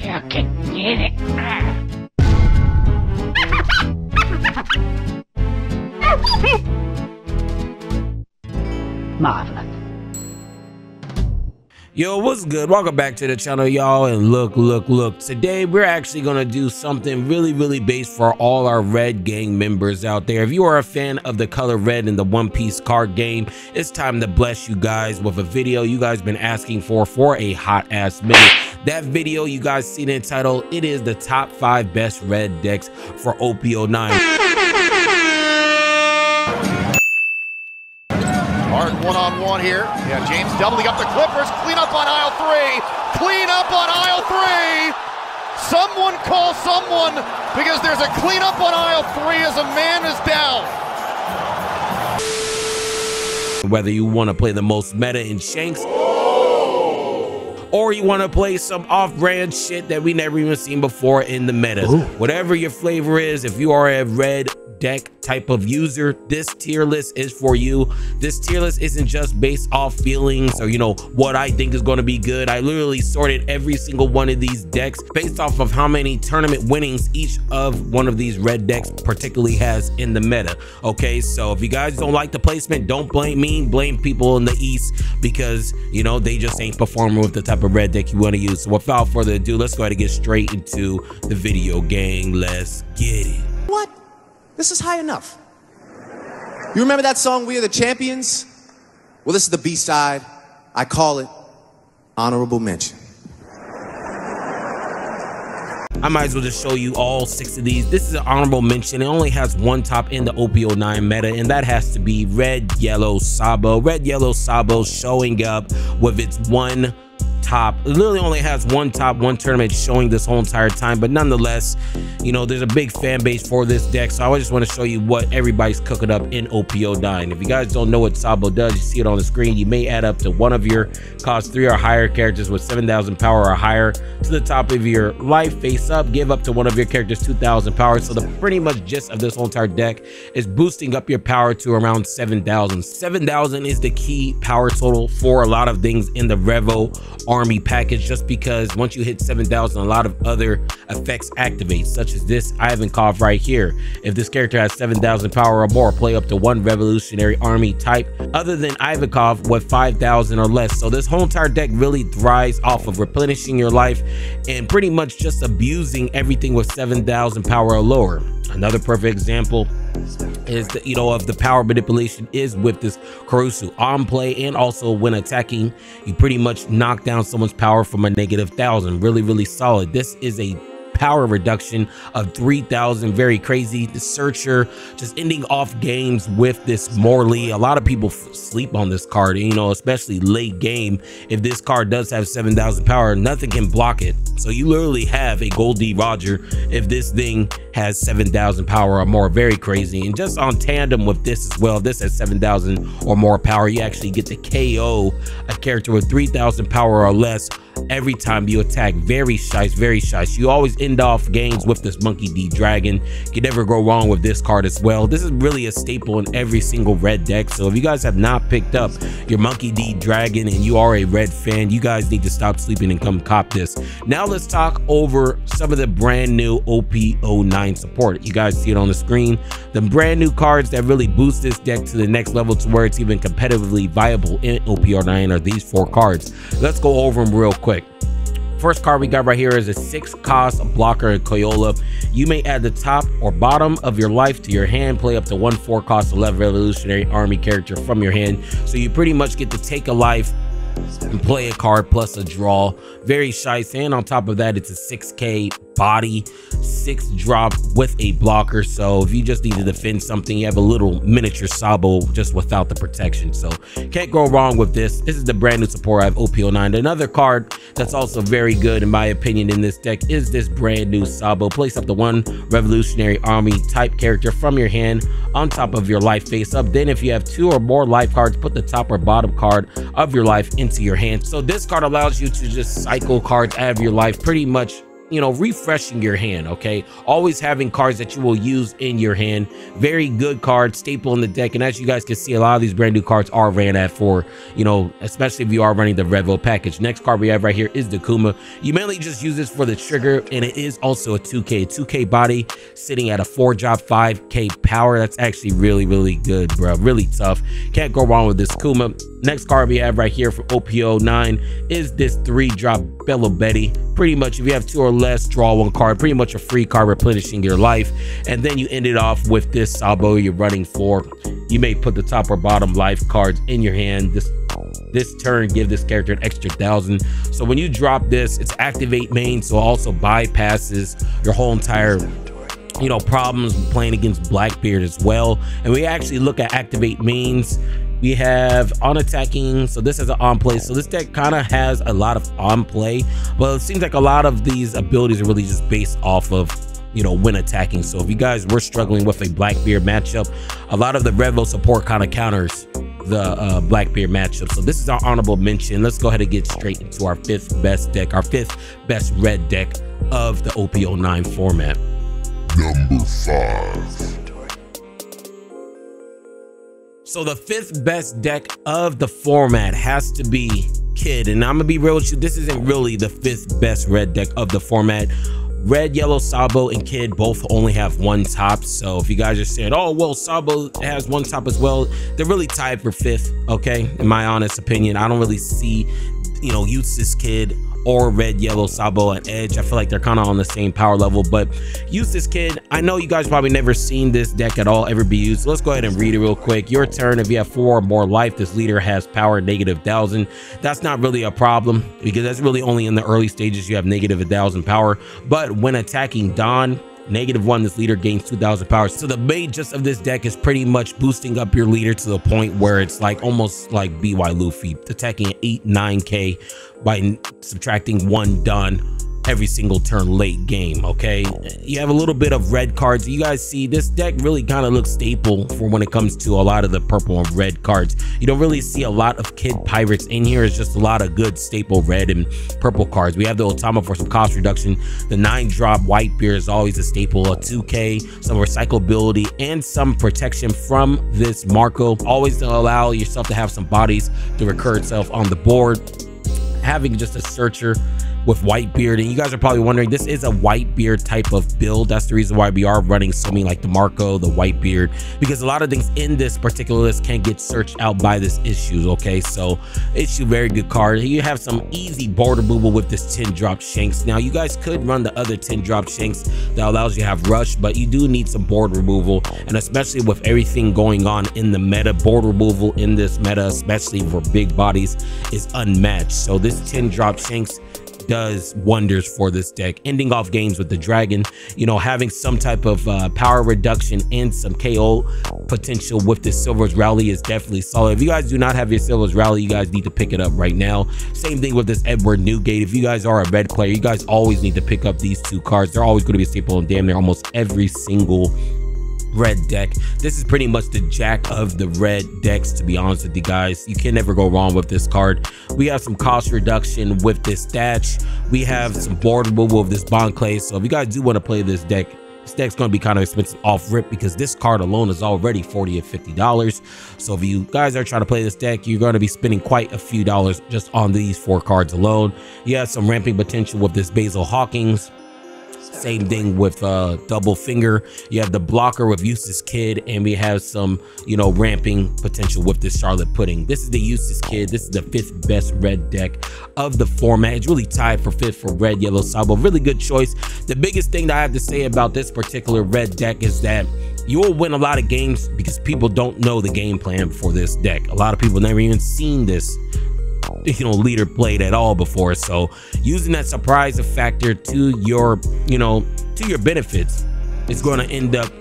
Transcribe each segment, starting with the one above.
You can get it. Marvelous. Yo, what's good? Welcome back to the channel, y'all. And look, today we're actually gonna do something really based for all our Red Gang members out there. If you are a fan of the color red in the One Piece card game, it's time to bless you guys with a video you guys been asking for a hot ass minute. That video you guys see the title, it is the top 5 best red decks for OP09. Hard one-on-one here. Yeah, James doubling up the Clippers. Clean up on aisle 3. Clean up on aisle 3. Someone call someone, because there's a cleanup on aisle 3 as a man is down. Whether you want to play the most meta in Shanks, or you want to play some off-brand shit that we never even seen before in the meta. Whatever your flavor is, if you are a red deck type of user, this tier list is for you. This tier list isn't just based off feelings or, you know, what I think is going to be good. I literally sorted every single one of these decks based off of how many tournament winnings each of one of these red decks particularly has in the meta. Okay, so if you guys don't like the placement, don't blame me, blame people in the East, because, you know, they just ain't performing with the type of red deck you want to use. So without further ado, let's go ahead and get straight into the video, gang. Let's get it. What? This is high enough. You remember that song, We Are the Champions? Well, this is the B-side. I call it Honorable Mention. I might as well just show you all 6 of these. This is an honorable mention. It only has one top in the OP09 meta, and that has to be Red Yellow Sabo. Red Yellow Sabo showing up with its one top. It literally only has one top, one tournament showing this whole entire time, but nonetheless, you know, there's a big fan base for this deck, so I just want to show you what everybody's cooking up in OP09. If you guys don't know what Sabo does, you see it on the screen. You may add up to one of your cost 3 or higher characters with 7,000 power or higher to the top of your life face up, give up to one of your characters 2,000 power. So the pretty much gist of this whole entire deck is boosting up your power to around 7,000. 7,000 is the key power total for a lot of things in the Revo army package, just because once you hit 7,000, a lot of other effects activate, such as this Ivankov right here. If this character has 7,000 power or more, play up to 1 revolutionary army type other than Ivankov with 5,000 or less. So this whole entire deck really thrives off of replenishing your life and pretty much just abusing everything with 7,000 power or lower. Another perfect example is the, you know, of the power manipulation is with this ďauṣu. On play and also when attacking, you pretty much knock down someone's power from a -1,000. Really solid. This is a power reduction of 3,000. Very crazy. The Searcher just ending off games with this Morley. A lot of people sleep on this card, you know, especially late game. If this card does have 7,000 power, nothing can block it. So you literally have a Goldie Roger if this thing has 7,000 power or more. Very crazy. And just on tandem with this as well, if this has 7,000 or more power, you actually get to KO a character with 3,000 power or less every time you attack. Very shice. You always end off games with this Monkey D Dragon. You can never go wrong with this card as well. This is really a staple in every single red deck. So if you guys have not picked up your Monkey D Dragon and you are a red fan, you guys need to stop sleeping and come cop this. Now let's talk over some of the brand new OP09 support. You guys see it on the screen. The brand new cards that really boost this deck to the next level to where it's even competitively viable in OP09 are these 4 cards. Let's go over them real quick. First card we got right here is a 6 cost blocker and Koyola. You may add the top or bottom of your life to your hand, play up to 1 4 cost 11 revolutionary army character from your hand. So you pretty much get to take a life and play a card plus a draw. Very shice. And on top of that, it's a 6k body, 6 drop with a blocker. So if you just need to defend something, you have a little miniature Sabo just without the protection. So can't go wrong with this. This is the brand new support I have, OP09. Another card that's also very good in my opinion in this deck is this brand new Sabo. Place up to 1 revolutionary army type character from your hand on top of your life face up. Then if you have 2 or more life cards, put the top or bottom card of your life into your hand. So this card allows you to just cycle cards out of your life pretty much refreshing your hand, okay? Always having cards that you will use in your hand. Very good card, staple in the deck. And as you guys can see, a lot of these brand new cards are ran at for, especially if you are running the Revo package. Next card we have right here is the Kuma. You mainly just use this for the trigger, and it is also a 2K body, sitting at a 4-drop 5K power. That's actually really, really good, bro. Really tough. Can't go wrong with this Kuma. Next card we have right here for OP09 is this 3-drop Bello Betty. Pretty much, if you have 2 or less, draw 1 card. Pretty much a free card replenishing your life. And then you end it off with this Sabo you're running for. You may put the top or bottom life cards in your hand. This turn, give this character an extra 1,000. So when you drop this, it's activate main, so it also bypasses your whole entire problems playing against Blackbeard as well. And we actually look at activate mains. We have on attacking, so this is an on play. So this deck kind of has a lot of on play, but it seems like a lot of these abilities are really just based off of when attacking. So if you guys were struggling with a Blackbeard matchup, a lot of the Revo support kind of counters the Blackbeard matchup. So this is our honorable mention. Let's go ahead and get straight into our 5th best deck, our 5th best red deck of the OP09 format. Number 5. So the 5th best deck of the format has to be Kid. And I'm gonna be real with you, this isn't really the 5th best red deck of the format. Red, Yellow, Sabo, and Kid both only have 1 top. So if you guys are saying, oh, well, Sabo has 1 top as well, they're really tied for 5th, okay? In my honest opinion, I don't really see, Eustace Kid or Red, Yellow, Sabo, and Edge. I feel like they're kind of on the same power level. But Eustace Kid, I know you guys probably never seen this deck at all ever be used. So let's go ahead and read it real quick. Your turn, if you have 4 or more life, this leader has power -1,000. That's not really a problem, because that's really only in the early stages you have -1,000 power. But when attacking Dawn, -1, this leader gains 2,000 power. So the main gist of this deck is pretty much boosting up your leader to the point where it's like almost like BY Luffy, attacking 8-9K by subtracting 1 Dawn every single turn late game. Okay, you have a little bit of red cards. You guys see this deck really kind of looks staple for when it comes to a lot of the purple and red cards. You don't really see a lot of Kid Pirates in here. It's just a lot of good staple red and purple cards. We have the Otama for some cost reduction. The 9-drop Whitebeard is always a staple. A 2K, some recyclability, and some protection from this Marco. Always to allow yourself to have some bodies to recur itself on the board. Having just a searcher with Whitebeard, and you guys are probably wondering, this is a Whitebeard type of build. That's the reason why we are running so many like the Marco, the Whitebeard, because a lot of things in this particular list can get searched out by this issue. Okay, so issue, very good card. You have some easy board removal with this 10-drop Shanks. Now you guys could run the other 10-drop Shanks that allows you to have rush, but you do need some board removal, and especially with everything going on in the meta, board removal in this meta, especially for big bodies, is unmatched. So this 10-drop Shanks does wonders for this deck, ending off games with the dragon, having some type of power reduction and some KO potential with this Silver's Rally is definitely solid. If you guys do not have your Silver's Rally, you guys need to pick it up right now. Same thing with this Edward Newgate. If you guys are a red player, you guys always need to pick up these 2 cards. They're always going to be a staple in damn near almost every single red deck. This is pretty much the jack of the red decks, to be honest with you guys. You can never go wrong with this card. We have some cost reduction with this Thatch. We have some board removal of this Bond Clay. So if you guys do want to play this deck's going to be kind of expensive off rip, because this card alone is already $40 or $50. So if you guys are trying to play this deck, you're going to be spending quite a few dollars just on these 4 cards alone. You have some ramping potential with this Basil Hawkins. Same thing with Double Finger. You have the blocker with Eustace Kid, and we have some, ramping potential with this Charlotte Pudding. This is the Eustace Kid. This is the 5th best red deck of the format. It's really tied for 5th for Red, Yellow, Sabo. Really good choice. The biggest thing that I have to say about this particular red deck is that you will win a lot of games because people don't know the game plan for this deck. A lot of people never even seen this leader played at all before. So using that surprise factor to your benefits is going to end up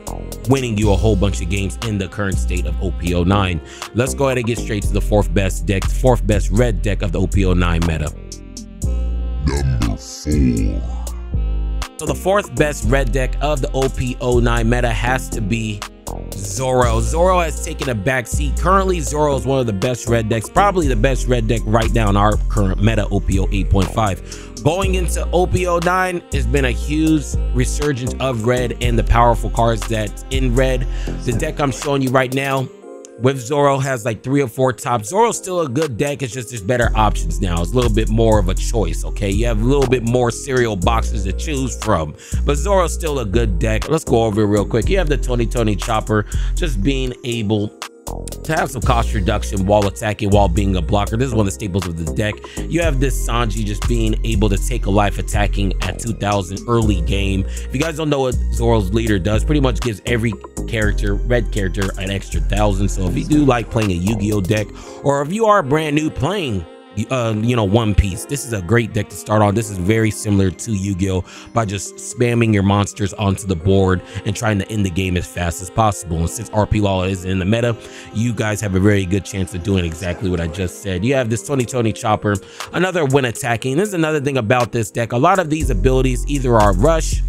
winning you a whole bunch of games in the current state of OP09. Let's go ahead and get straight to the 4th best deck, the 4th best red deck of the OP09 meta. Number 4. So the 4th best red deck of the OP09 meta has to be Zoro. Zoro has taken a back seat. Currently, Zoro is one of the best red decks, probably the best red deck right now in our current meta, OPO 8.5. Going into OP09, it's been a huge resurgence of red and the powerful cards that's in red. The deck I'm showing you right now with Zoro has like 3 or 4 tops. Zoro's still a good deck. It's just there's better options now. It's a little bit more of a choice, okay? You have a little bit more cereal boxes to choose from, but Zoro's still a good deck. Let's go over it real quick. You have the ﷺ just being able to have some cost reduction while attacking, while being a blocker. This is one of the staples of the deck. You have this Sanji just being able to take a life attacking at 2000 early game. If you guys don't know what Zoro's leader does, pretty much gives every character, red character, an extra 1000. So if you do like playing a Yu-Gi-Oh deck, or if you are brand new playing One Piece, this is a great deck to start on. This is very similar to Yu-Gi-Oh by just spamming your monsters onto the board and trying to end the game as fast as possible. And since RP Law is in the meta, you guys have a very good chance of doing exactly what I just said. You have this ﷺ, another when attacking. This is another thing about this deck. A lot of these abilities either are rush,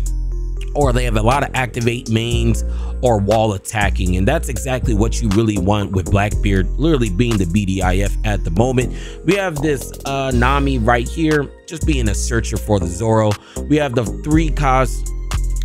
or they have a lot of activate mains or wall attacking, and that's exactly what you really want with Blackbeard literally being the BDIF at the moment. We have this Nami right here just being a searcher for the Zoro. We have the 3 cost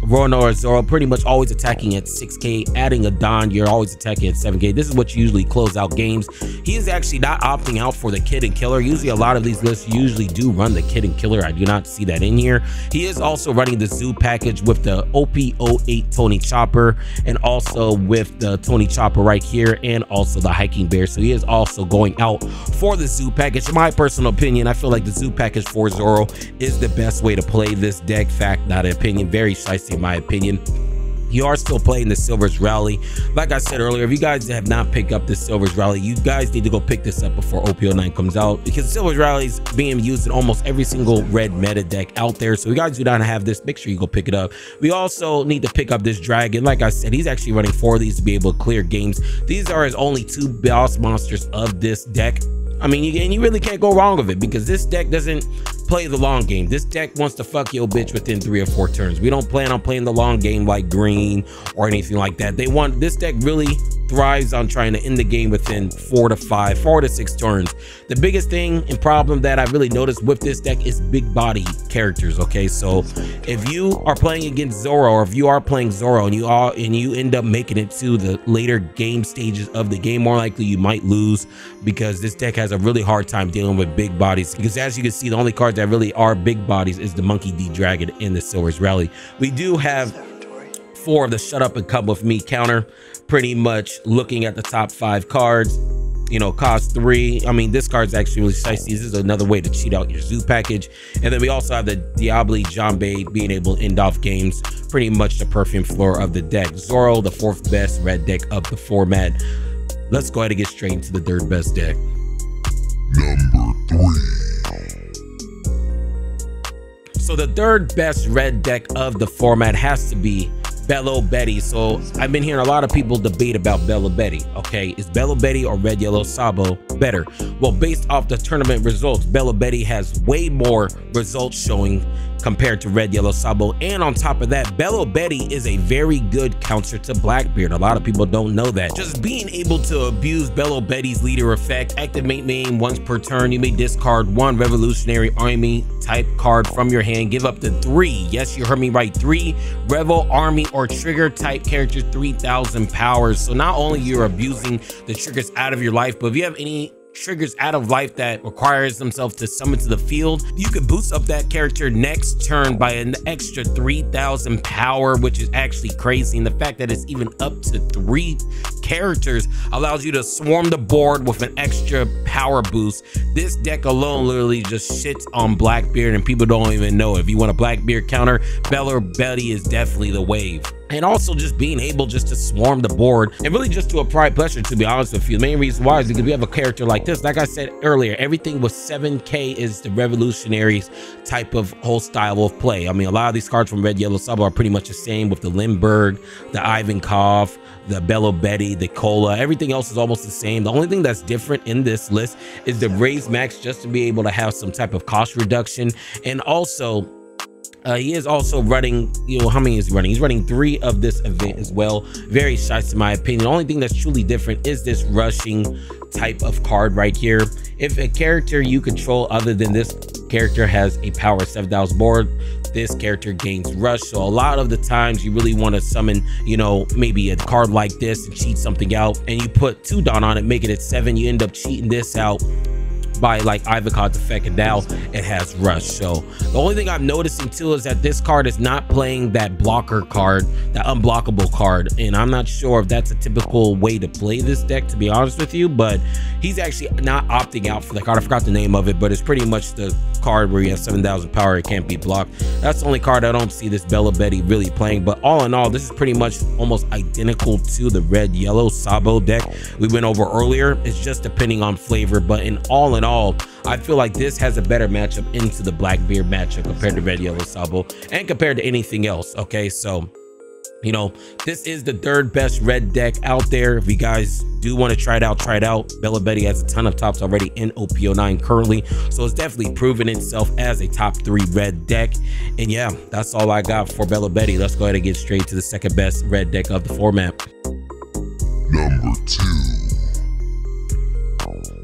Rono or Zoro pretty much always attacking at 6k, adding a Don, you're always attacking at 7k. This is what you usually close out games. He is actually not opting out for the Kid and Killer. Usually a lot of these lists usually do run the Kid and Killer. I do not see that in here. He is also running the Zoo package with the OP08 Tony Chopper, and also with the Tony Chopper right here, and also the Hiking Bear. So he is also going out for the Zoo package. In my personal opinion, I feel like the Zoo package for Zoro is the best way to play this deck. Fact, not an opinion. Very shiesty in my opinion. You are still playing the Silver's Rally. Like I said earlier, if you guys have not picked up the Silver's Rally, you guys need to go pick this up before OP09 comes out, because Silver's Rally is being used in almost every single red meta deck out there. So if you guys do not have this, make sure you go pick it up. We also need to pick up this Dragon. Like I said, he's actually running 4 of these to be able to clear games. These are his only 2 boss monsters of this deck. I mean, you really can't go wrong with it, because this deck doesn't play the long game. This deck wants to fuck your bitch within 3 or 4 turns. We don't plan on playing the long game like green or anything like that. This deck really thrives on trying to end the game within 4 to 6 turns. The biggest thing and problem that I really noticed with this deck is big body characters. Okay, so if you are playing against Zoro, or if you are playing Zoro and you end up making it to the later game stages of the game, more likely you might lose, because this deck has a really hard time dealing with big bodies. Because as you can see, the only cards that really are big bodies is the Monkey D Dragon in the Silver's Rally. We do have 4 of the Shut Up and Come With Me counter, pretty much looking at the top 5 cards. Cost 3. I mean, this card's actually really spicy. This is another way to cheat out your Zoo package. And then we also have the Diablo Jambe being able to end off games, pretty much the perfume floor of the deck. Zoro, the 4th best red deck of the format. Let's go ahead and get straight into the 3rd best deck. Number 3. So the 3rd best red deck of the format has to be Bello Betty. So I've been hearing a lot of people debate about Bello Betty. Okay, is Bello Betty or Red Yellow Sabo better? Well, based off the tournament results, Bello Betty has way more results showing compared to Red Yellow Sabo, and on top of that, Bello Betty is a very good counter to Blackbeard. A lot of people don't know that. Just being able to abuse Bello Betty's leader effect, activate main once per turn, you may discard 1 Revolutionary Army type card from your hand, give up to 3, yes, you heard me right, 3 Revel Army or trigger type characters, 3000 powers. So not only you're abusing the triggers out of your life, but if you have any triggers out of life that requires themselves to summon to the field, you can boost up that character next turn by an extra 3000 power, which is actually crazy. And the fact that it's even up to 3 characters allows you to swarm the board with an extra power boost. This deck alone literally just shits on Blackbeard, and people don't even know. If you want a Blackbeard counter, Bello Betty is definitely the wave. And also just being able just to swarm the board, and really just to apply pressure, to be honest with you. The main reason why is because we have a character like this. Like I said earlier, everything with 7k is the revolutionaries type of whole style of play. I mean, a lot of these cards from Red Yellow Sub are pretty much the same, with the Lindbergh, the Ivankov, the Bello Betty, the Cola. Everything else is almost the same. The only thing that's different in this list is the raise max, just to be able to have some type of cost reduction, and also He is also running, you know, how many is he running? He's running 3 of this event as well. Very nice in my opinion. The only thing that's truly different is this rushing type of card right here. If a character you control other than this character has a power of 7,000 board, this character gains rush. So a lot of the times you really want to summon, you know, maybe a card like this and cheat something out, and you put 2 Dawn on it, making it 7. You end up cheating this out by like Ivacod's effect, and now it has rush. So the only thing I'm noticing too is that this card is not playing that blocker card, that unblockable card, and I'm not sure if that's a typical way to play this deck, to be honest with you. But he's actually not opting out for the card. I forgot the name of it, but it's pretty much the card where you have 7,000 power, it can't be blocked. That's the only card I don't see this Bella Betty really playing. But all in all, this is pretty much almost identical to the red yellow Sabo deck we went over earlier. It's just depending on flavor, but in all, I feel like this has a better matchup into the Blackbeard matchup compared to red yellow Sabo and compared to anything else. Okay, so you know, this is the 3rd best red deck out there. If you guys do want to try it out, Bella Betty has a ton of tops already in OP09 currently, so it's definitely proven itself as a top 3 red deck. And yeah, that's all I got for Bella Betty. Let's go ahead and get straight to the 2nd best red deck of the format. Number 2.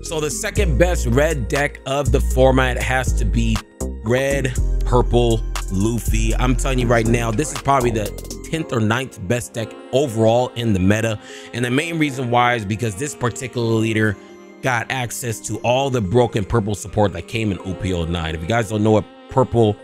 So the 2nd best red deck of the format has to be red purple Luffy. I'm telling you right now, this is probably the 10th or 9th best deck overall in the meta, and the main reason why is because this particular leader got access to all the broken purple support that came in OP09. If you guys don't know what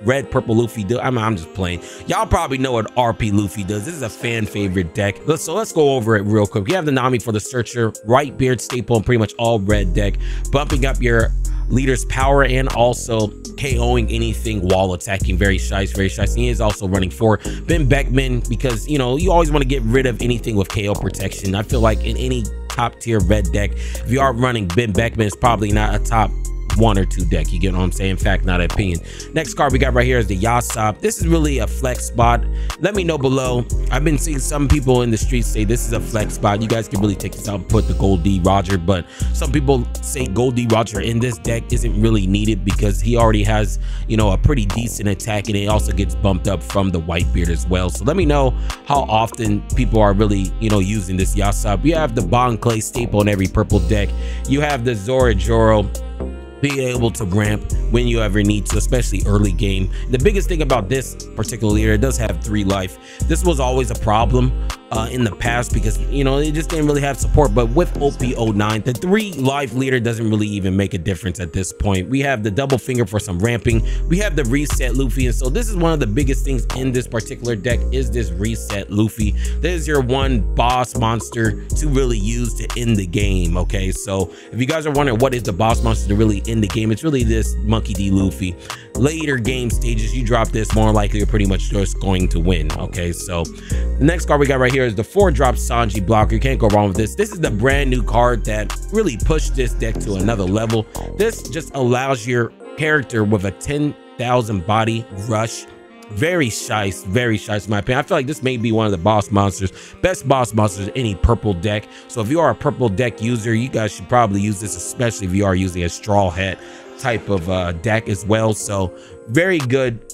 red purple Luffy do, I'm just playing. Y'all probably know what RP Luffy does. This is a fan favorite deck. So let's go over it real quick. You have the Nami for the Searcher, Whitebeard staple, and pretty much all red deck, bumping up your leader's power and also KOing anything while attacking. Very nice, very nice. He is also running 4 Ben Beckman, because you know you always want to get rid of anything with KO protection. I feel like in any top tier red deck, if you are running Ben Beckman, it's probably not a top 1 or 2 deck. You get what I'm saying? In fact, not an opinion. Next card we got right here is the ນໍ. This is really a flex spot. Let me know below. I've been seeing some people in the streets say this is a flex spot. You guys can really take this out and put the Gold D Roger, but some people say Gold D Roger in this deck isn't really needed because he already has, you know, a pretty decent attack, and it also gets bumped up from the Whitebeard as well. So let me know how often people are really, you know, using this 녕. You have the Bon Clay staple in every purple deck. You have the Zoroark being able to ramp when you ever need to, especially early game. The biggest thing about this particular leader, it does have 3 life. This was always a problem in the past because, you know, it just didn't really have support. But with OP09, the 3 life leader doesn't really even make a difference at this point. We have the double finger for some ramping. We have the reset Luffy, and so this is one of the biggest things in this particular deck is this reset Luffy. This is your one boss monster to really use to end the game. Okay, so if you guys are wondering what is the boss monster to really end the game, it's really this Monkey D Luffy. Later game stages, you drop this, more likely you're pretty much just going to win. Okay, so the next card we got right here is the 4-drop Sanji blocker. You can't go wrong with this. This is the brand new card that really pushed this deck to another level. This just allows your character with a 10,000 body rush. Very nice in my opinion. I feel like this may be one of the best boss monsters in any purple deck. So if you are a purple deck user, you guys should probably use this, especially if you are using a Straw Hat type of deck as well. So very good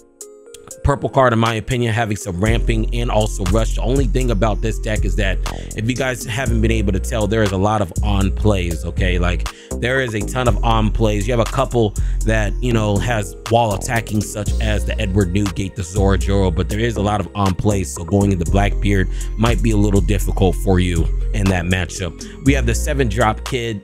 purple card in my opinion, having some ramping and also rush. The only thing about this deck is that if you guys haven't been able to tell, there is a lot of on plays. Okay, like there is a ton of on plays. You have a couple that, you know, has wall attacking, such as the Edward Newgate, the Zoroark, but there is a lot of on plays, so going into Blackbeard might be a little difficult for you in that matchup. We have the 7-drop Kid,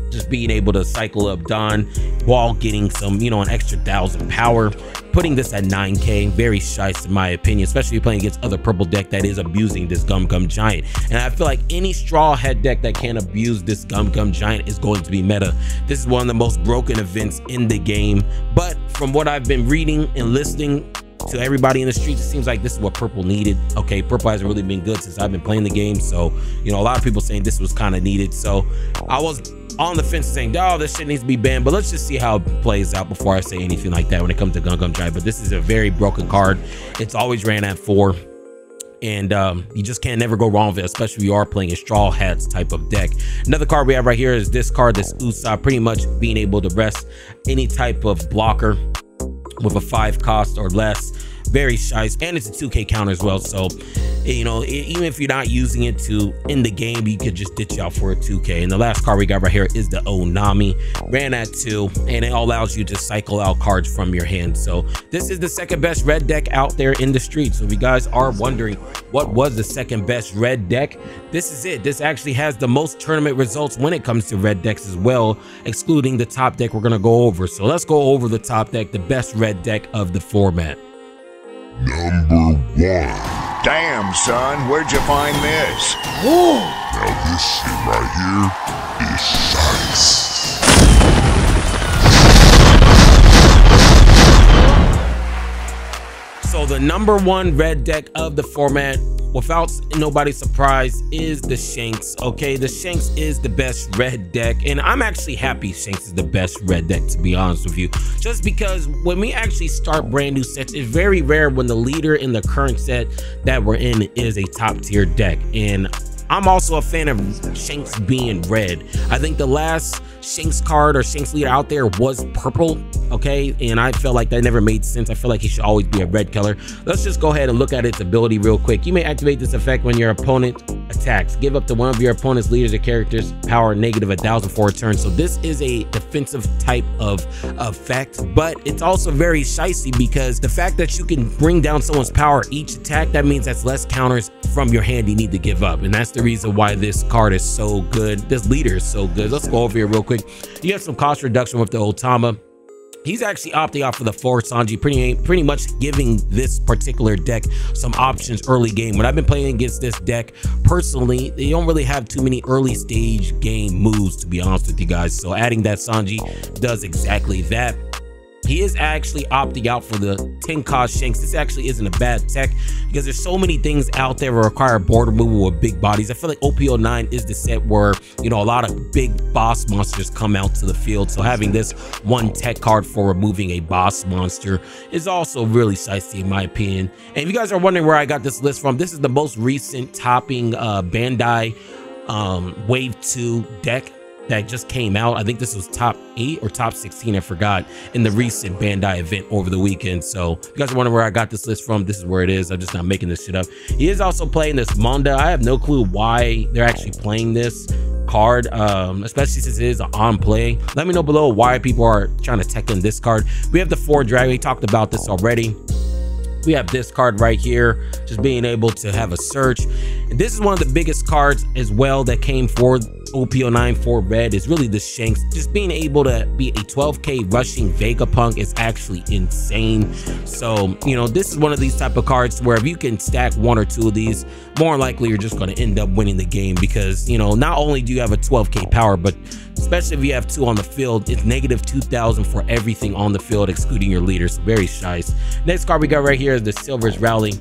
just being able to cycle up Dawn while getting some, you know, an extra 1,000 power, putting this at 9k. Very nice in my opinion, especially playing against other purple deck that is abusing this Gum Gum Giant. And I feel like any Straw Hat deck that can abuse this Gum Gum Giant is going to be meta. This is one of the most broken events in the game, but from what I've been reading and listening to everybody in the streets, it seems like this is what purple needed. Okay, purple hasn't really been good since I've been playing the game, so you know, a lot of people saying this was kind of needed. So I was on the fence saying, oh, this shit needs to be banned, but let's just see how it plays out before I say anything like that when it comes to Gum Gum Giant. But this is a very broken card. It's always ran at 4, and you just can't never go wrong with it, especially if you are playing a Straw Hats type of deck. Another card we have right here is this card, this ŭ, pretty much being able to rest any type of blocker with a 5 cost or less. very shy, and it's a 2K counter as well. So, you know, even if you're not using it to in the game, you could just ditch out for a 2K. And the last card we got right here is the Onami. Ran at 2, and it allows you to cycle out cards from your hand. So this is the second best red deck out there in the street. So if you guys are wondering what was the second best red deck, this is it. This actually has the most tournament results when it comes to red decks as well, excluding the top deck we're going to go over. So let's go over the top deck, the best red deck of the format. Number 1. Damn, son, where'd you find this? Now this shit right here is shice. So the number 1 red deck of the format, without nobody's surprise, is the Shanks. Okay, the Shanks is the best red deck, and I'm actually happy Shanks is the best red deck, to be honest with you, just because when we actually start brand new sets, it's very rare when the leader in the current set that we're in is a top tier deck. And I'm also a fan of Shanks being red. I think the last Shanks card or Shanks leader out there was purple, okay, and I felt like that never made sense. I feel like he should always be a red color. Let's just go ahead and look at its ability real quick. You may activate this effect when your opponent attacks. Give up to one of your opponent's leaders or characters power -1,000 for a turn. So this is a defensive type of effect, but it's also very shicey because the fact that you can bring down someone's power each attack, that means that's less counters from your hand you need to give up, and that's the reason why this card is so good. This leader is so good. Let's go over here real quick. You have some cost reduction with the Otama. He's actually opting out for the 4 Sanji, pretty much giving this particular deck some options early game. When I've been playing against this deck, personally, they don't really have too many early stage game moves, to be honest with you guys. So adding that Sanji does exactly that. He is actually opting out for the 10 cost Shanks. This actually isn't a bad tech because there's so many things out there that require board removal with big bodies. I feel like OP09 is the set where, you know, a lot of big boss monsters come out to the field. So having this one tech card for removing a boss monster is also really shicey in my opinion. And if you guys are wondering where I got this list from, this is the most recent topping Bandai Wave 2 deck that just came out. I think this was top 8 or top 16, I forgot, in the recent Bandai event over the weekend. So if you guys are wondering where I got this list from, this is where it is. I'm just not making this shit up. He is also playing this Monda. I have no clue why they're actually playing this card, especially since it is on play. Let me know below why people are trying to tech in this card. We have the 4 Dragon. We talked about this already. We have this card right here, just being able to have a search. And this is one of the biggest cards as well that came for OP09 for red, is really the Shanks. Just being able to be a 12K rushing Vegapunk is actually insane. So, you know, this is one of these type of cards where if you can stack 1 or 2 of these, more likely you're just going to end up winning the game because, you know, not only do you have a 12K power, but especially if you have 2 on the field, it's -2,000 for everything on the field, excluding your leaders. Very nice. Next card we got right here is the Silver's Rally.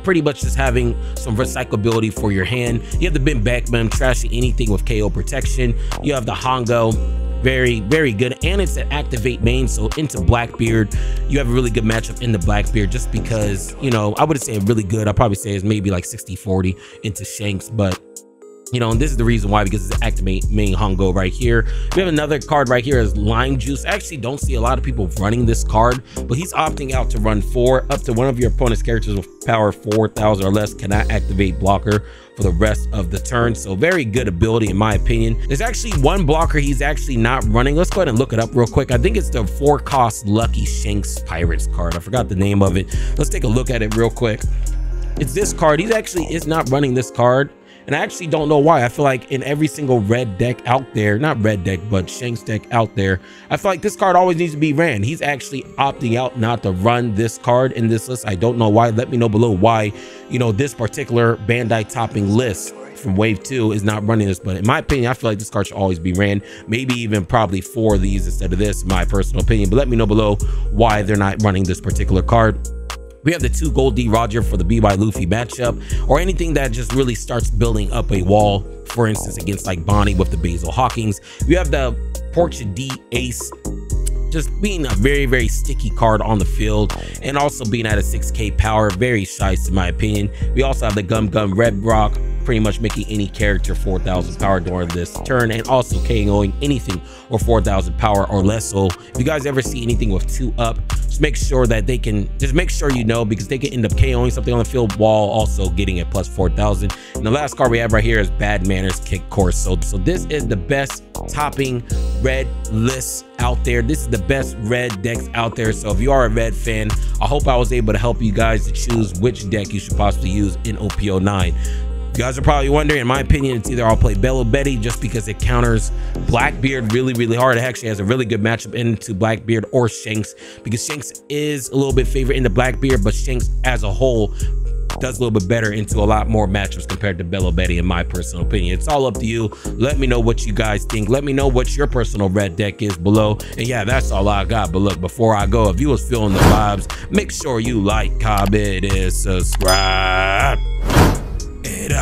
Pretty much just having some recyclability for your hand. You have the Bin Backman, trashing anything with KO protection. You have the Hongo, very good, and it's an activate main, so into Blackbeard you have a really good matchup in the Blackbeard, just because, you know, I wouldn't say really good. I'd probably say it's maybe like 60-40 into Shanks, but you know, and this is the reason why, because it's activate main Hongo right here. We have another card right here is Lime Juice. I actually don't see a lot of people running this card, but he's opting out to run 4. Up to one of your opponent's characters with power 4,000 or less cannot activate blocker for the rest of the turn. So very good ability in my opinion. There's actually one blocker he's actually not running. Let's go ahead and look it up real quick. I think it's the 4 cost Lucky Shanks Pirates card. I forgot the name of it. Let's take a look at it real quick. It's this card. He actually is not running this card. And I actually don't know why. I feel like in every single red deck out there, not red deck, but Shanks deck out there, I feel like this card always needs to be ran. He's actually opting out not to run this card in this list. I don't know why. Let me know below why, you know, this particular Bandai topping list from Wave 2 is not running this. But in my opinion, I feel like this card should always be ran. Maybe even probably 4 of these instead of this, in my personal opinion. But let me know below why they're not running this particular card. We have the 2 Gold D Roger for the BY Luffy matchup, or anything that just really starts building up a wall, for instance, against like Bonnie with the Basil Hawkins. We have the Portia D Ace, just being a very sticky card on the field, and also being at a 6K power, very nice in my opinion. We also have the Gum Red Rock pretty much making any character 4,000 power during this turn, and also KOing anything or 4,000 power or less. So if you guys ever see anything with 2 up, just make sure that they can, just make sure you know, because they can end up KOing something on the field while also getting a plus 4,000. And the last card we have right here is Bad Manners Kick Course. So this is the best topping red list out there. This is the best red decks out there. So if you are a red fan, I hope I was able to help you guys to choose which deck you should possibly use in OP09. You guys are probably wondering, in my opinion, it's either I'll play Bello Betty just because it counters Blackbeard really hard. It actually has a really good matchup into Blackbeard, or Shanks, because Shanks is a little bit favored into Blackbeard, but Shanks as a whole does a little bit better into a lot more matchups compared to Bello Betty, in my personal opinion. It's all up to you. Let me know what you guys think. Let me know what your personal red deck is below. And yeah, that's all I got. But look, before I go, if you was feeling the vibes, make sure you like, comment, and subscribe. And